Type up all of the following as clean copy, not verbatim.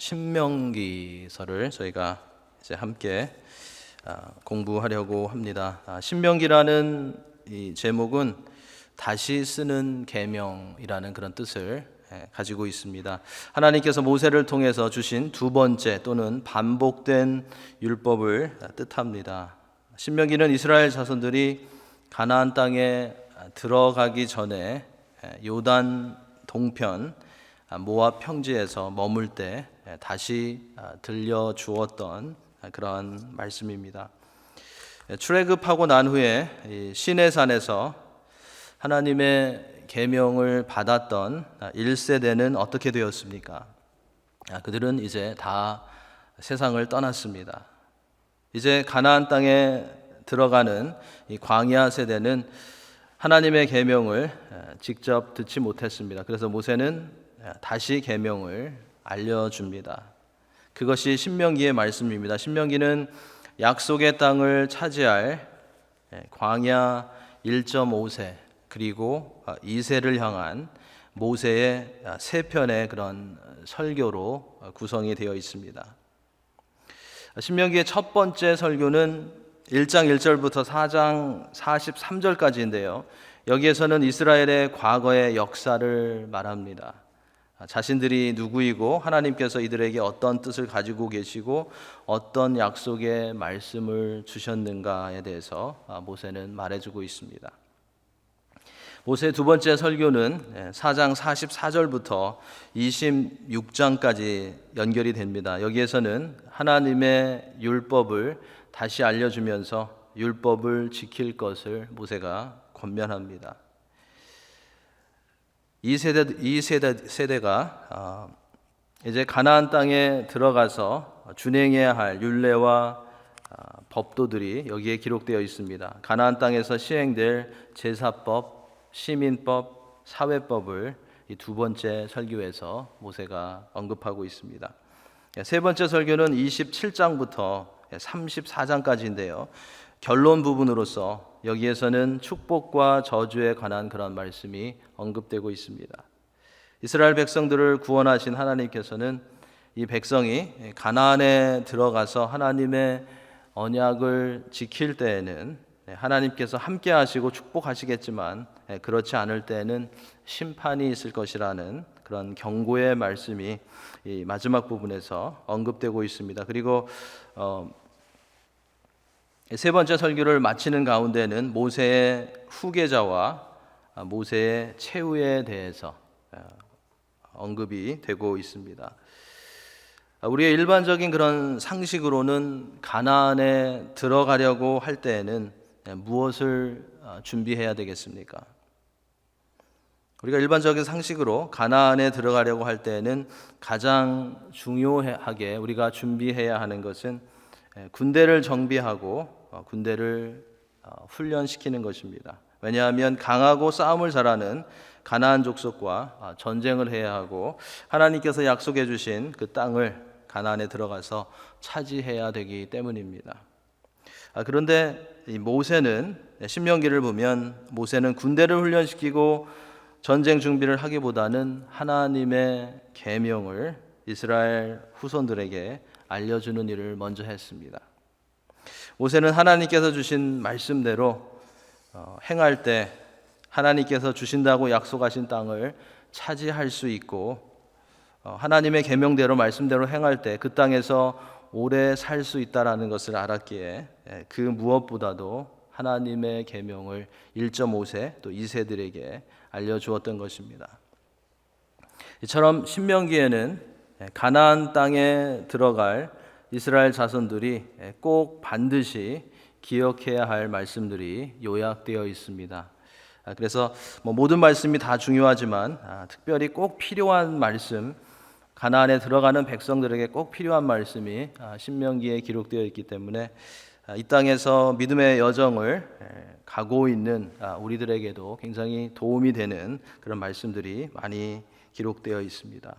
신명기서를 저희가 이제 함께 공부하려고 합니다. 신명기라는 이 제목은 다시 쓰는 계명이라는 그런 뜻을 가지고 있습니다. 하나님께서 모세를 통해서 주신 두 번째 또는 반복된 율법을 뜻합니다. 신명기는 이스라엘 자손들이 가나안 땅에 들어가기 전에 요단 동편 모압 평지에서 머물 때 다시 들려주었던 그러한 말씀입니다. 출애굽하고 난 후에 시내산에서 하나님의 계명을 받았던 1세대는 어떻게 되었습니까? 그들은 이제 다 세상을 떠났습니다. 이제 가나안 땅에 들어가는 이 광야 세대는 하나님의 계명을 직접 듣지 못했습니다. 그래서 모세는 다시 계명을 알려줍니다. 그것이 신명기의 말씀입니다. 신명기는 약속의 땅을 차지할 광야 1.5세 그리고 2세를 향한 모세의 세 편의 그런 설교로 구성이 되어 있습니다. 신명기의 첫 번째 설교는 1장 1절부터 4장 43절까지인데요. 여기에서는 이스라엘의 과거의 역사를 말합니다. 자신들이 누구이고 하나님께서 이들에게 어떤 뜻을 가지고 계시고 어떤 약속의 말씀을 주셨는가에 대해서 모세는 말해주고 있습니다. 모세의 두 번째 설교는 4장 44절부터 26장까지 연결이 됩니다. 여기에서는 하나님의 율법을 다시 알려주면서 율법을 지킬 것을 모세가 권면합니다. 이 세대가 이제 가나안 땅에 들어가서 준행해야 할 율례와 법도들이 여기에 기록되어 있습니다. 가나안 땅에서 시행될 제사법, 시민법, 사회법을 이 두 번째 설교에서 모세가 언급하고 있습니다. 세 번째 설교는 27장부터 34장까지인데요. 결론 부분으로서 여기에서는 축복과 저주에 관한 그런 말씀이 언급되고 있습니다. 이스라엘 백성들을 구원하신 하나님께서는 이 백성이 가나안에 들어가서 하나님의 언약을 지킬 때에는 하나님께서 함께 하시고 축복하시겠지만 그렇지 않을 때에는 심판이 있을 것이라는 그런 경고의 말씀이 이 마지막 부분에서 언급되고 있습니다. 그리고 세 번째 설교를 마치는 가운데는 모세의 후계자와 모세의 최후에 대해서 언급이 되고 있습니다. 우리의 일반적인 그런 상식으로는 가나안에 들어가려고 할 때에는 무엇을 준비해야 되겠습니까? 우리가 일반적인 상식으로 가나안에 들어가려고 할 때에는 가장 중요하게 우리가 준비해야 하는 것은 군대를 정비하고 군대를 훈련시키는 것입니다. 왜냐하면 강하고 싸움을 잘하는 가나안 족속과 전쟁을 해야 하고 하나님께서 약속해 주신 그 땅을 가나안에 들어가서 차지해야 되기 때문입니다. 그런데 이 모세는 신명기를 보면 모세는 군대를 훈련시키고 전쟁 준비를 하기보다는 하나님의 계명을 이스라엘 후손들에게 알려주는 일을 먼저 했습니다. 모세는 하나님께서 주신 말씀대로 행할 때 하나님께서 주신다고 약속하신 땅을 차지할 수 있고 하나님의 계명대로 말씀대로 행할 때 그 땅에서 오래 살 수 있다라는 것을 알았기에 그 무엇보다도 하나님의 계명을 1.5세 또 2세들에게 알려주었던 것입니다. 이처럼 신명기에는 가나안 땅에 들어갈 이스라엘 자손들이 꼭 반드시 기억해야 할 말씀들이 요약되어 있습니다. 그래서 모든 말씀이 다 중요하지만 특별히 꼭 필요한 말씀, 가나안에 들어가는 백성들에게 꼭 필요한 말씀이 신명기에 기록되어 있기 때문에 이 땅에서 믿음의 여정을 가고 있는 우리들에게도 굉장히 도움이 되는 그런 말씀들이 많이 기록되어 있습니다.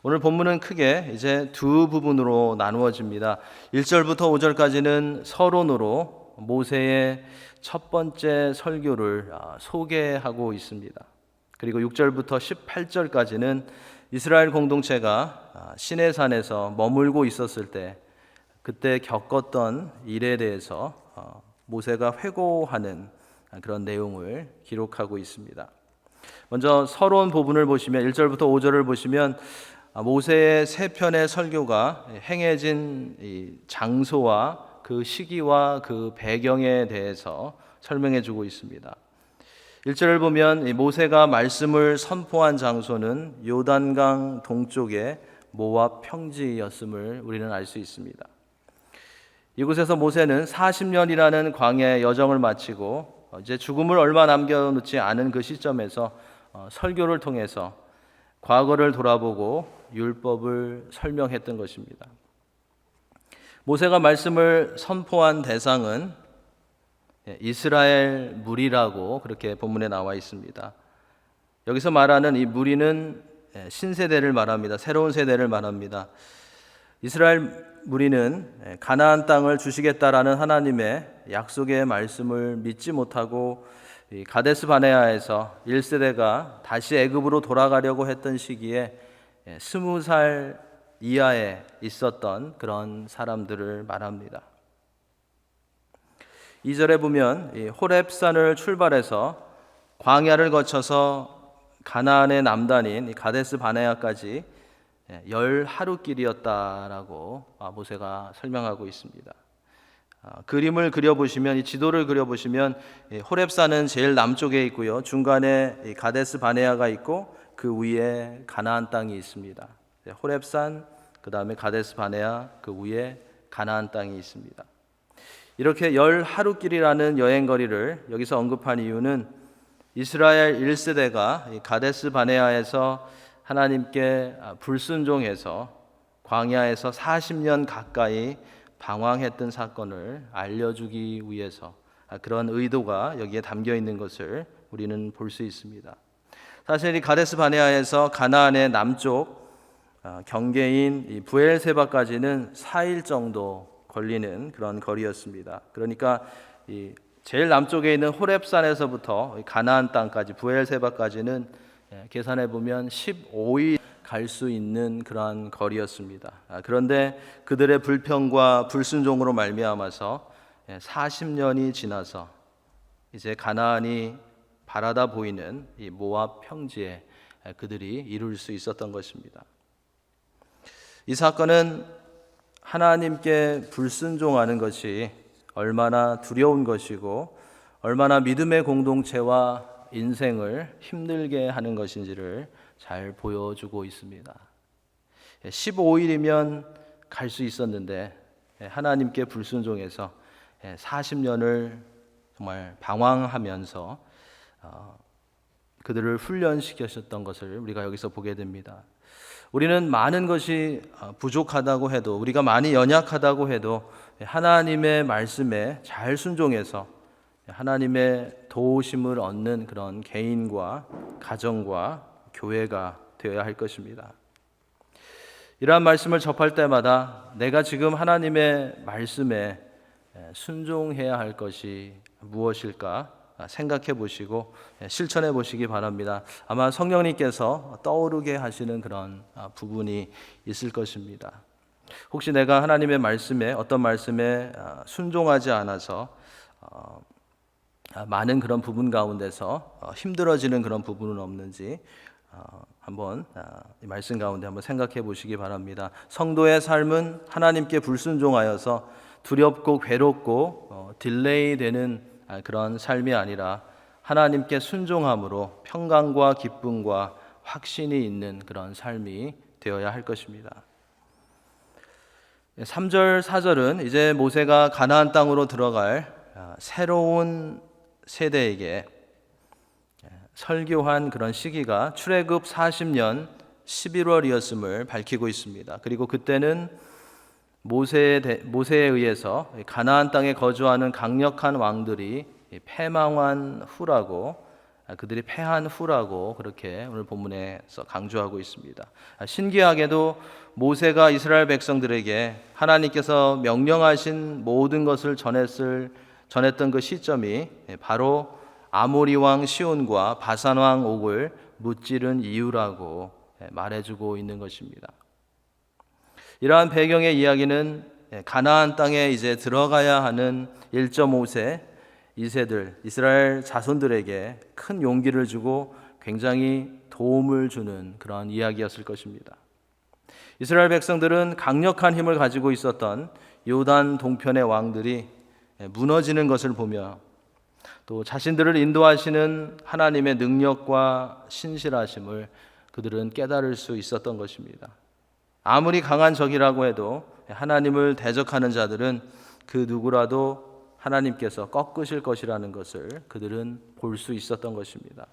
오늘 본문은 크게 이제 두 부분으로 나누어집니다. 1절부터 5절까지는 서론으로 모세의 첫 번째 설교를 소개하고 있습니다. 그리고 6절부터 18절까지는 이스라엘 공동체가 시내산에서 머물고 있었을 때 그때 겪었던 일에 대해서 모세가 회고하는 그런 내용을 기록하고 있습니다. 먼저 서론 부분을 보시면 1절부터 5절을 보시면 모세의 세 편의 설교가 행해진 이 장소와 그 시기와 그 배경에 대해서 설명해 주고 있습니다. 1절을 보면 모세가 말씀을 선포한 장소는 요단강 동쪽의 모압 평지였음을 우리는 알 수 있습니다. 이곳에서 모세는 40년이라는 광야의 여정을 마치고 이제 죽음을 얼마 남겨놓지 않은 그 시점에서 설교를 통해서 과거를 돌아보고 율법을 설명했던 것입니다. 모세가 말씀을 선포한 대상은 이스라엘 무리라고 그렇게 본문에 나와 있습니다. 여기서 말하는 이 무리는 신세대를 말합니다. 새로운 세대를 말합니다. 이스라엘 무리는 가나안 땅을 주시겠다라는 하나님의 약속의 말씀을 믿지 못하고 가데스 바네아에서 1세대가 다시 애굽으로 돌아가려고 했던 시기에 20살 이하에 있었던 그런 사람들을 말합니다. 2절에 보면 호렙산을 출발해서 광야를 거쳐서 가나안의 남단인 가데스 바네아까지 10하루길이었다라고 모세가 설명하고 있습니다. 그림을 그려보시면, 이 지도를 그려보시면 호렙산은 제일 남쪽에 있고요, 중간에 가데스 바네아가 있고 그 위에 가나안 땅이 있습니다. 호렙산, 그 다음에 가데스 바네아, 그 위에 가나안 땅이 있습니다. 이렇게 10하루길이라는 여행거리를 여기서 언급한 이유는 이스라엘 1세대가 가데스 바네아에서 하나님께 불순종해서 광야에서 40년 가까이 방황했던 사건을 알려주기 위해서 그런 의도가 여기에 담겨 있는 것을 우리는 볼 수 있습니다. 사실 이 가데스 바네아에서 가나안의 남쪽 경계인 이 브엘세바까지는 4일 정도 걸리는 그런 거리였습니다. 그러니까 이 제일 남쪽에 있는 호렙산에서부터 가나안 땅까지 브엘세바까지는 계산해 보면 15일 갈 수 있는 그러한 거리였습니다. 그런데 그들의 불평과 불순종으로 말미암아서 40년이 지나서 이제 가나안이 바라다 보이는 이 모압 평지에 그들이 이룰 수 있었던 것입니다. 이 사건은 하나님께 불순종하는 것이 얼마나 두려운 것이고 얼마나 믿음의 공동체와 인생을 힘들게 하는 것인지를 잘 보여주고 있습니다. 15일이면 갈 수 있었는데 하나님께 불순종해서 40년을 정말 방황하면서 그들을 훈련시키셨던 것을 우리가 여기서 보게 됩니다. 우리는 많은 것이 부족하다고 해도, 우리가 많이 연약하다고 해도 하나님의 말씀에 잘 순종해서 하나님의 도우심을 얻는 그런 개인과 가정과 교회가 되어야 할 것입니다. 이러한 말씀을 접할 때마다 내가 지금 하나님의 말씀에 순종해야 할 것이 무엇일까 생각해 보시고 실천해 보시기 바랍니다. 아마 성령님께서 떠오르게 하시는 그런 부분이 있을 것입니다. 혹시 내가 하나님의 말씀에, 어떤 말씀에 순종하지 않아서 많은 그런 부분 가운데서 힘들어지는 그런 부분은 없는지 한번 이 말씀 가운데 한번 생각해 보시기 바랍니다. 성도의 삶은 하나님께 불순종하여서 두렵고 괴롭고 딜레이 되는 그런 삶이 아니라 하나님께 순종함으로 평강과 기쁨과 확신이 있는 그런 삶이 되어야 할 것입니다. 3절, 4절은 이제 모세가 가나안 땅으로 들어갈 새로운 세대에게 설교한 그런 시기가 출애굽 40년 11월이었음을 밝히고 있습니다. 그리고 그때는 모세에 의해서 가나안 땅에 거주하는 강력한 왕들이 패망한 후라고, 그들이 패한 후라고 그렇게 오늘 본문에서 강조하고 있습니다. 신기하게도 모세가 이스라엘 백성들에게 하나님께서 명령하신 모든 것을 전했던 그 시점이 바로 아모리 왕 시온과 바산 왕 옥을 무찌른 이유라고 말해주고 있는 것입니다. 이러한 배경의 이야기는 가나안 땅에 이제 들어가야 하는 1.5세 2세들 이스라엘 자손들에게 큰 용기를 주고 굉장히 도움을 주는 그런 이야기였을 것입니다. 이스라엘 백성들은 강력한 힘을 가지고 있었던 요단 동편의 왕들이 무너지는 것을 보며 또 자신들을 인도하시는 하나님의 능력과 신실하심을 그들은 깨달을 수 있었던 것입니다. 아무리 강한 적이라고 해도 하나님을 대적하는 자들은 그 누구라도 하나님께서 꺾으실 것이라는 것을 그들은 볼 수 있었던 것입니다.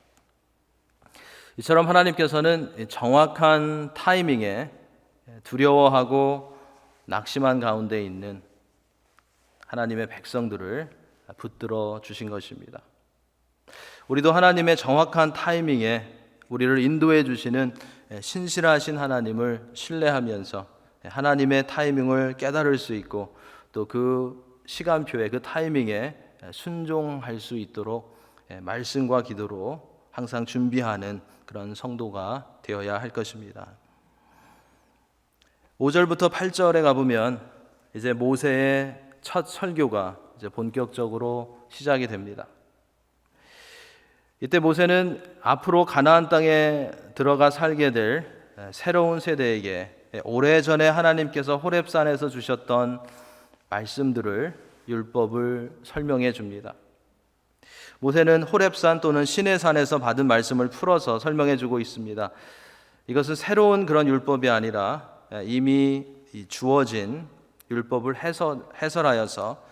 이처럼 하나님께서는 정확한 타이밍에 두려워하고 낙심한 가운데 있는 하나님의 백성들을 붙들어 주신 것입니다. 우리도 하나님의 정확한 타이밍에 우리를 인도해 주시는 신실하신 하나님을 신뢰하면서 하나님의 타이밍을 깨달을 수 있고 또 그 시간표에 그 타이밍에 순종할 수 있도록 말씀과 기도로 항상 준비하는 그런 성도가 되어야 할 것입니다. 5절부터 8절에 가보면 이제 모세의 첫 설교가 이제 본격적으로 시작이 됩니다. 이때 모세는 앞으로 가나안 땅에 들어가 살게 될 새로운 세대에게 오래전에 하나님께서 호렙산에서 주셨던 말씀들을 율법을 설명해 줍니다. 모세는 호렙산 또는 시내산에서 받은 말씀을 풀어서 설명해 주고 있습니다. 이것은 새로운 그런 율법이 아니라 이미 주어진 율법을 해설하여서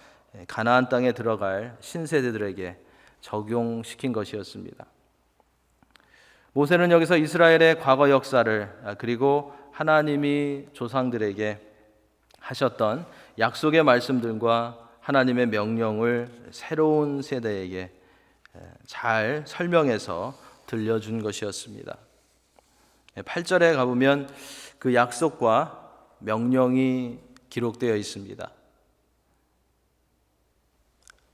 가나안 땅에 들어갈 신세대들에게 적용시킨 것이었습니다. 모세는 여기서 이스라엘의 과거 역사를 그리고 하나님이 조상들에게 하셨던 약속의 말씀들과 하나님의 명령을 새로운 세대에게 잘 설명해서 들려준 것이었습니다. 8절에 가보면 그 약속과 명령이 기록되어 있습니다.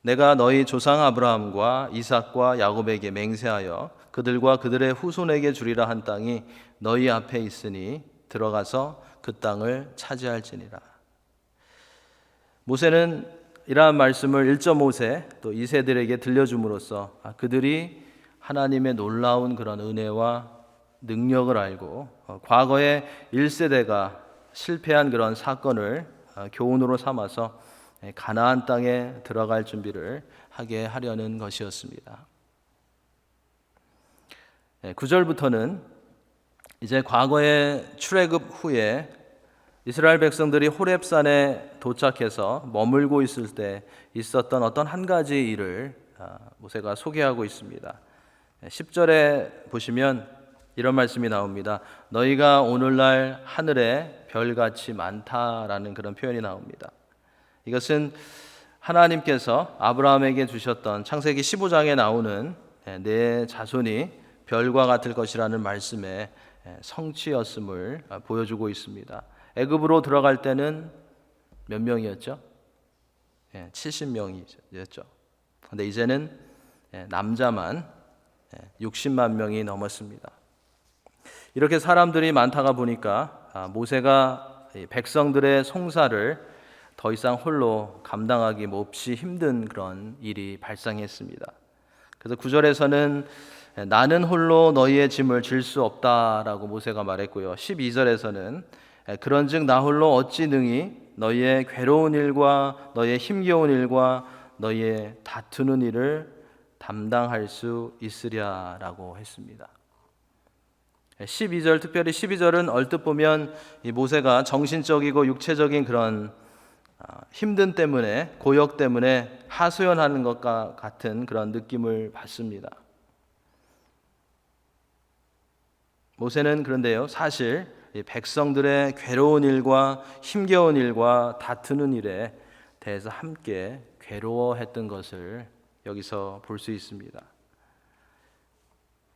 내가 너희 조상 아브라함과 이삭과 야곱에게 맹세하여 그들과 그들의 후손에게 주리라 한 땅이 너희 앞에 있으니 들어가서 그 땅을 차지할지니라. 모세는 이러한 말씀을 1.5세 또 2세들에게 들려줌으로써 그들이 하나님의 놀라운 그런 은혜와 능력을 알고 과거의 1세대가 실패한 그런 사건을 교훈으로 삼아서 가나안 땅에 들어갈 준비를 하게 하려는 것이었습니다. 9절부터는 이제 과거의 출애굽 후에 이스라엘 백성들이 호렙산에 도착해서 머물고 있을 때 있었던 어떤 한 가지 일을 모세가 소개하고 있습니다. 10절에 보시면 이런 말씀이 나옵니다. 너희가 오늘날 하늘에 별같이 많다라는 그런 표현이 나옵니다. 이것은 하나님께서 아브라함에게 주셨던 창세기 15장에 나오는 내 자손이 별과 같을 것이라는 말씀의 성취였음을 보여주고 있습니다. 애굽으로 들어갈 때는 몇 명이었죠? 70명이었죠. 그런데 이제는 남자만 60만 명이 넘었습니다. 이렇게 사람들이 많다가 보니까 모세가 백성들의 송사를 더 이상 홀로 감당하기 몹시 힘든 그런 일이 발생했습니다. 그래서 9절에서는 나는 홀로 너희의 짐을 질 수 없다라고 모세가 말했고요. 12절에서는 그런즉 나 홀로 어찌 능히 너희의 괴로운 일과 너희의 힘겨운 일과 너희의 다투는 일을 담당할 수 있으랴라고 했습니다. 12절, 특별히 12절은 얼뜻 보면 이 모세가 정신적이고 육체적인 그런 힘든 때문에, 고역 때문에 하소연하는 것과 같은 그런 느낌을 받습니다. 모세는 그런데요, 사실 백성들의 괴로운 일과 힘겨운 일과 다투는 일에 대해서 함께 괴로워했던 것을 여기서 볼 수 있습니다.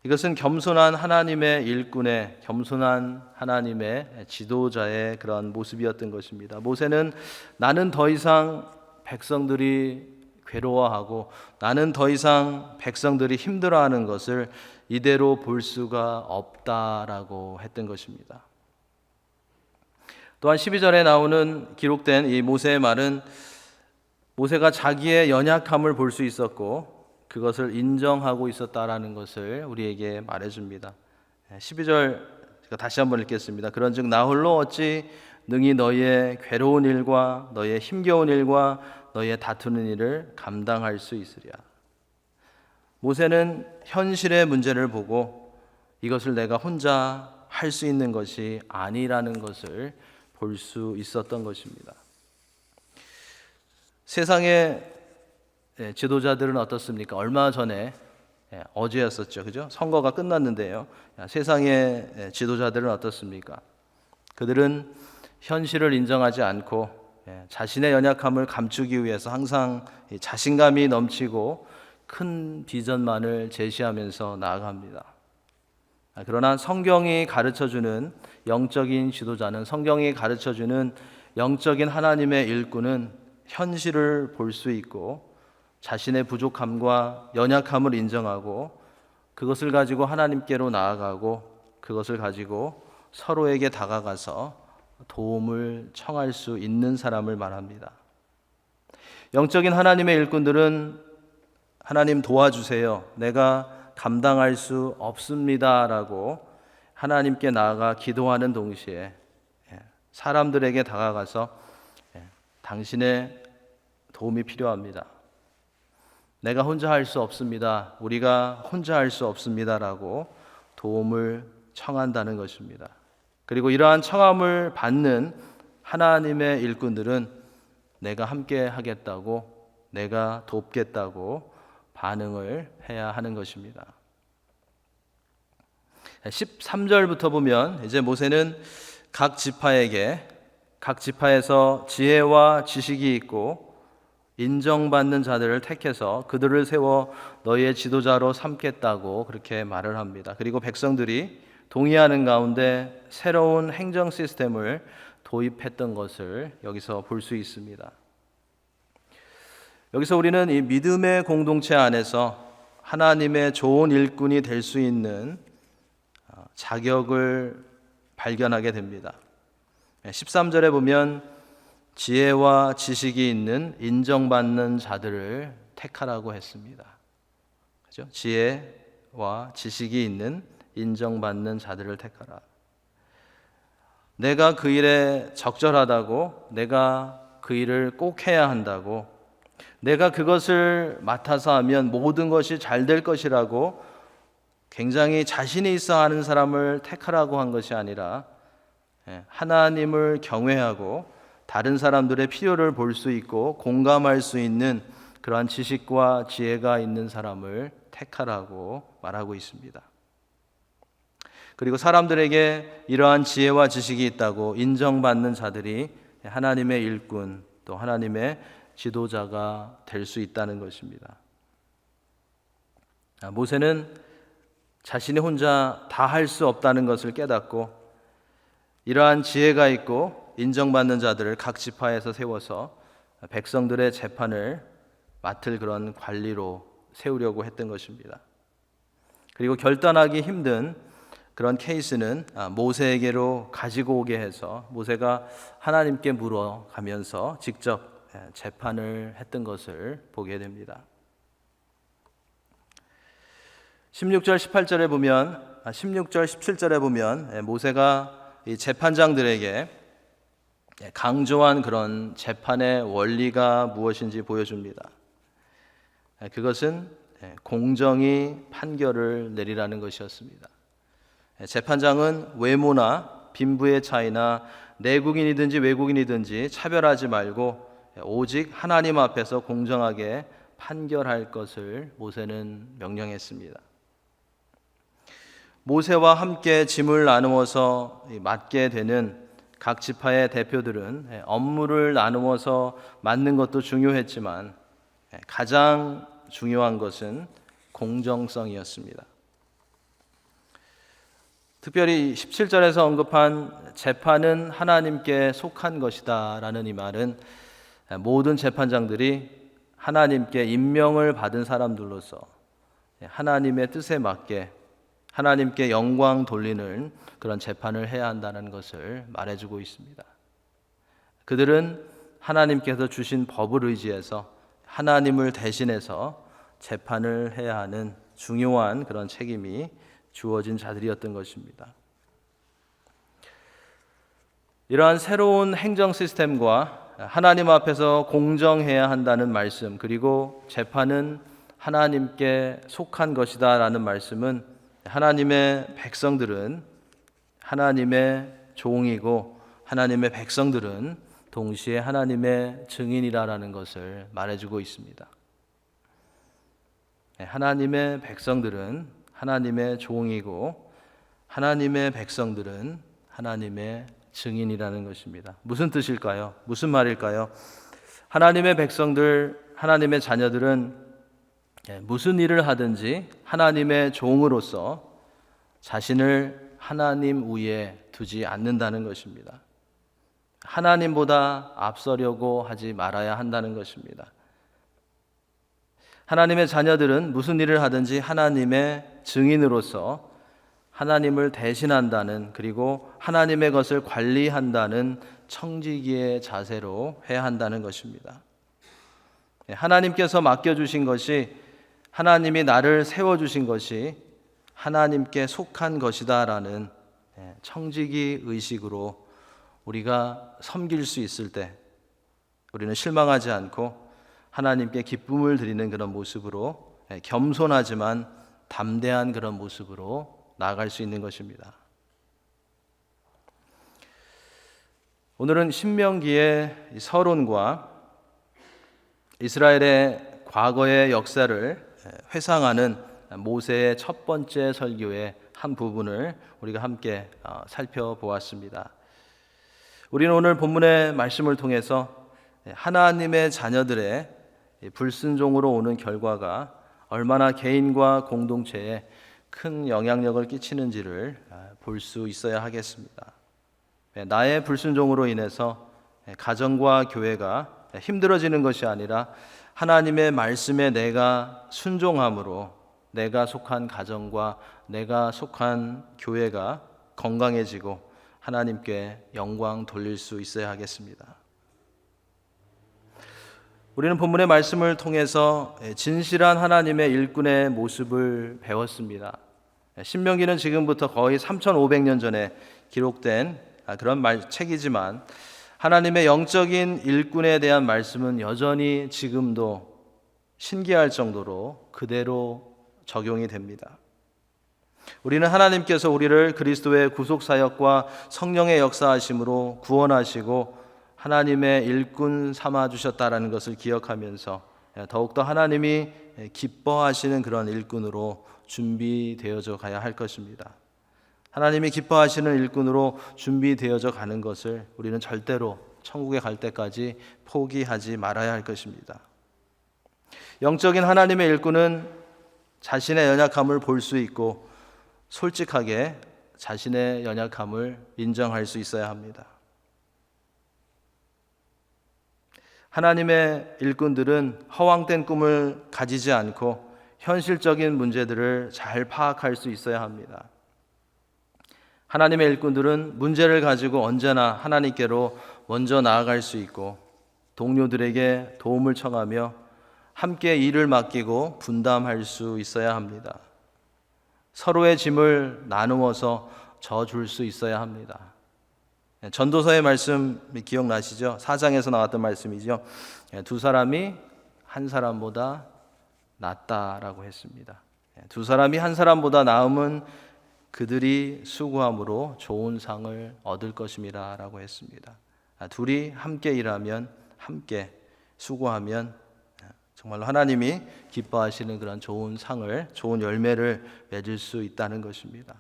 이것은 겸손한 하나님의 일꾼의, 겸손한 하나님의 지도자의 그런 모습이었던 것입니다. 모세는 나는 더 이상 백성들이 괴로워하고 나는 더 이상 백성들이 힘들어하는 것을 이대로 볼 수가 없다라고 했던 것입니다. 또한 12절에 나오는 기록된 이 모세의 말은 모세가 자기의 연약함을 볼 수 있었고 그것을 인정하고 있었다라는 것을 우리에게 말해줍니다. 12절 제가 다시 한번 읽겠습니다. 그런즉 나 홀로 어찌 능히 너희의 괴로운 일과 너희의 힘겨운 일과 너희의 다투는 일을 감당할 수 있으랴. 모세는 현실의 문제를 보고 이것을 내가 혼자 할 수 있는 것이 아니라는 것을 볼 수 있었던 것입니다. 세상의 지도자들은 어떻습니까? 얼마 전에 어제였었죠, 그죠? 선거가 끝났는데요. 세상의 지도자들은 어떻습니까? 그들은 현실을 인정하지 않고 자신의 연약함을 감추기 위해서 항상 자신감이 넘치고 큰 비전만을 제시하면서 나아갑니다. 그러나 성경이 가르쳐주는 영적인 지도자는, 성경이 가르쳐주는 영적인 하나님의 일꾼은 현실을 볼 수 있고 자신의 부족함과 연약함을 인정하고 그것을 가지고 하나님께로 나아가고 그것을 가지고 서로에게 다가가서 도움을 청할 수 있는 사람을 말합니다. 영적인 하나님의 일꾼들은 하나님 도와주세요, 내가 감당할 수 없습니다라고 하나님께 나아가 기도하는 동시에 사람들에게 다가가서 당신의 도움이 필요합니다, 내가 혼자 할 수 없습니다, 우리가 혼자 할 수 없습니다라고 도움을 청한다는 것입니다. 그리고 이러한 청함을 받는 하나님의 일꾼들은 내가 함께 하겠다고, 내가 돕겠다고 반응을 해야 하는 것입니다. 13절부터 보면 이제 모세는 각 지파에서 지혜와 지식이 있고 인정받는 자들을 택해서 그들을 세워 너희의 지도자로 삼겠다고 그렇게 말을 합니다. 그리고 백성들이 동의하는 가운데 새로운 행정 시스템을 도입했던 것을 여기서 볼 수 있습니다. 여기서 우리는 이 믿음의 공동체 안에서 하나님의 좋은 일꾼이 될 수 있는 자격을 발견하게 됩니다. 13절에 보면 지혜와 지식이 있는 인정받는 자들을 택하라고 했습니다. 그죠? 지혜와 지식이 있는 인정받는 자들을 택하라. 내가 그 일에 적절하다고, 내가 그 일을 꼭 해야 한다고, 내가 그것을 맡아서 하면 모든 것이 잘 될 것이라고 굉장히 자신이 있어 하는 사람을 택하라고 한 것이 아니라 하나님을 경외하고 다른 사람들의 필요를 볼 수 있고 공감할 수 있는 그러한 지식과 지혜가 있는 사람을 택하라고 말하고 있습니다. 그리고 사람들에게 이러한 지혜와 지식이 있다고 인정받는 자들이 하나님의 일꾼, 또 하나님의 지도자가 될 수 있다는 것입니다. 모세는 자신이 혼자 다 할 수 없다는 것을 깨닫고 이러한 지혜가 있고 인정받는 자들을 각 지파에서 세워서 백성들의 재판을 맡을 그런 관리로 세우려고 했던 것입니다. 그리고 결단하기 힘든 그런 케이스는 모세에게로 가지고 오게 해서 모세가 하나님께 물어가면서 직접 재판을 했던 것을 보게 됩니다. 16절 18절에 보면 16절 17절에 보면 모세가 이 재판장들에게 강조한 그런 재판의 원리가 무엇인지 보여줍니다. 그것은 공정히 판결을 내리라는 것이었습니다. 재판장은 외모나 빈부의 차이나 내국인이든지 외국인이든지 차별하지 말고 오직 하나님 앞에서 공정하게 판결할 것을 모세는 명령했습니다. 모세와 함께 짐을 나누어서 맡게 되는 각 지파의 대표들은 업무를 나누어서 맡는 것도 중요했지만 가장 중요한 것은 공정성이었습니다. 특별히 17절에서 언급한 재판은 하나님께 속한 것이다 라는 이 말은 모든 재판장들이 하나님께 임명을 받은 사람들로서 하나님의 뜻에 맞게 하나님께 영광 돌리는 그런 재판을 해야 한다는 것을 말해주고 있습니다. 그들은 하나님께서 주신 법을 의지해서 하나님을 대신해서 재판을 해야 하는 중요한 그런 책임이 주어진 자들이었던 것입니다. 이러한 새로운 행정 시스템과 하나님 앞에서 공정해야 한다는 말씀, 그리고 재판은 하나님께 속한 것이다 라는 말씀은 하나님의 백성들은 하나님의 종이고 하나님의 백성들은 동시에 하나님의 증인이라는 것을 말해주고 있습니다. 하나님의 백성들은 하나님의 종이고 하나님의 백성들은 하나님의 증인이라는 것입니다. 무슨 뜻일까요? 무슨 말일까요? 하나님의 백성들, 하나님의 자녀들은 무슨 일을 하든지 하나님의 종으로서 자신을 하나님 위에 두지 않는다는 것입니다. 하나님보다 앞서려고 하지 말아야 한다는 것입니다. 하나님의 자녀들은 무슨 일을 하든지 하나님의 증인으로서 하나님을 대신한다는, 그리고 하나님의 것을 관리한다는 청지기의 자세로 해야 한다는 것입니다. 하나님께서 맡겨주신 것이, 하나님이 나를 세워주신 것이 하나님께 속한 것이다 라는 청지기 의식으로 우리가 섬길 수 있을 때 우리는 실망하지 않고 하나님께 기쁨을 드리는 그런 모습으로, 겸손하지만 담대한 그런 모습으로 나아갈 수 있는 것입니다. 오늘은 신명기의 서론과 이스라엘의 과거의 역사를 회상하는 모세의 첫 번째 설교의 한 부분을 우리가 함께 살펴보았습니다. 우리는 오늘 본문의 말씀을 통해서 하나님의 자녀들의 불순종으로 오는 결과가 얼마나 개인과 공동체에 큰 영향력을 끼치는지를 볼 수 있어야 하겠습니다. 나의 불순종으로 인해서 가정과 교회가 힘들어지는 것이 아니라 하나님의 말씀에 내가 순종함으로 내가 속한 가정과 내가 속한 교회가 건강해지고 하나님께 영광 돌릴 수 있어야 하겠습니다. 우리는 본문의 말씀을 통해서 진실한 하나님의 일꾼의 모습을 배웠습니다. 신명기는 지금부터 거의 3,500년 전에 기록된 그런 책이지만 하나님의 영적인 일꾼에 대한 말씀은 여전히 지금도 신기할 정도로 그대로 적용이 됩니다. 우리는 하나님께서 우리를 그리스도의 구속사역과 성령의 역사하심으로 구원하시고 하나님의 일꾼 삼아주셨다라는 것을 기억하면서 더욱더 하나님이 기뻐하시는 그런 일꾼으로 준비되어져 가야 할 것입니다. 하나님이 기뻐하시는 일꾼으로 준비되어져 가는 것을 우리는 절대로 천국에 갈 때까지 포기하지 말아야 할 것입니다. 영적인 하나님의 일꾼은 자신의 연약함을 볼 수 있고 솔직하게 자신의 연약함을 인정할 수 있어야 합니다. 하나님의 일꾼들은 허황된 꿈을 가지지 않고 현실적인 문제들을 잘 파악할 수 있어야 합니다. 하나님의 일꾼들은 문제를 가지고 언제나 하나님께로 먼저 나아갈 수 있고 동료들에게 도움을 청하며 함께 일을 맡기고 분담할 수 있어야 합니다. 서로의 짐을 나누어서 져줄 수 있어야 합니다. 전도서의 말씀 기억나시죠? 4장에서 나왔던 말씀이죠. 두 사람이 한 사람보다 낫다라고 했습니다. 두 사람이 한 사람보다 나음은 그들이 수고함으로 좋은 상을 얻을 것임이라 라고 했습니다. 둘이 함께 일하면, 함께 수고하면 정말로 하나님이 기뻐하시는 그런 좋은 상을, 좋은 열매를 맺을 수 있다는 것입니다.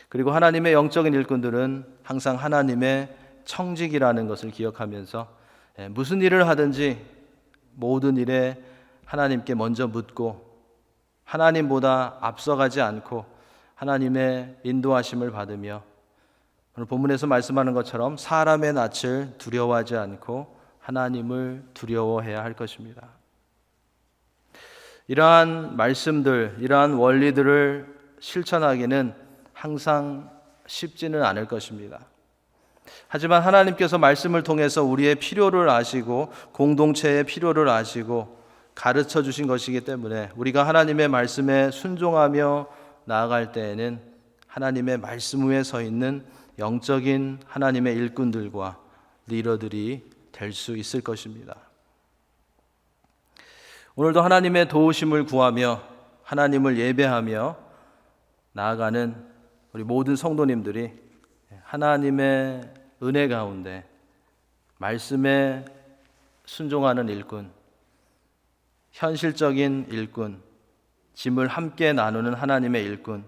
그리고 하나님의 영적인 일꾼들은 항상 하나님의 청직이라는 것을 기억하면서 무슨 일을 하든지 모든 일에 하나님께 먼저 묻고 하나님보다 앞서가지 않고 하나님의 인도하심을 받으며 오늘 본문에서 말씀하는 것처럼 사람의 낯을 두려워하지 않고 하나님을 두려워해야 할 것입니다. 이러한 말씀들, 이러한 원리들을 실천하기는 항상 쉽지는 않을 것입니다. 하지만 하나님께서 말씀을 통해서 우리의 필요를 아시고 공동체의 필요를 아시고 가르쳐 주신 것이기 때문에 우리가 하나님의 말씀에 순종하며 나아갈 때에는 하나님의 말씀 위에 서 있는 영적인 하나님의 일꾼들과 리더들이 될 수 있을 것입니다. 오늘도 하나님의 도우심을 구하며 하나님을 예배하며 나아가는 우리 모든 성도님들이 하나님의 은혜 가운데 말씀에 순종하는 일꾼, 현실적인 일꾼, 짐을 함께 나누는 하나님의 일꾼,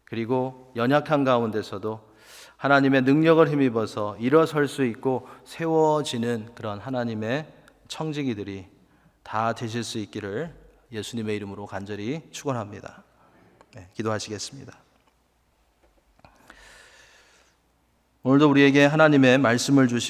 그리고 연약한 가운데서도 하나님의 능력을 힘입어서 일어설 수 있고 세워지는 그런 하나님의 청지기들이 다 되실 수 있기를 예수님의 이름으로 간절히 축원합니다. 기도하시겠습니다. 오늘도 우리에게 하나님의 말씀을 주시고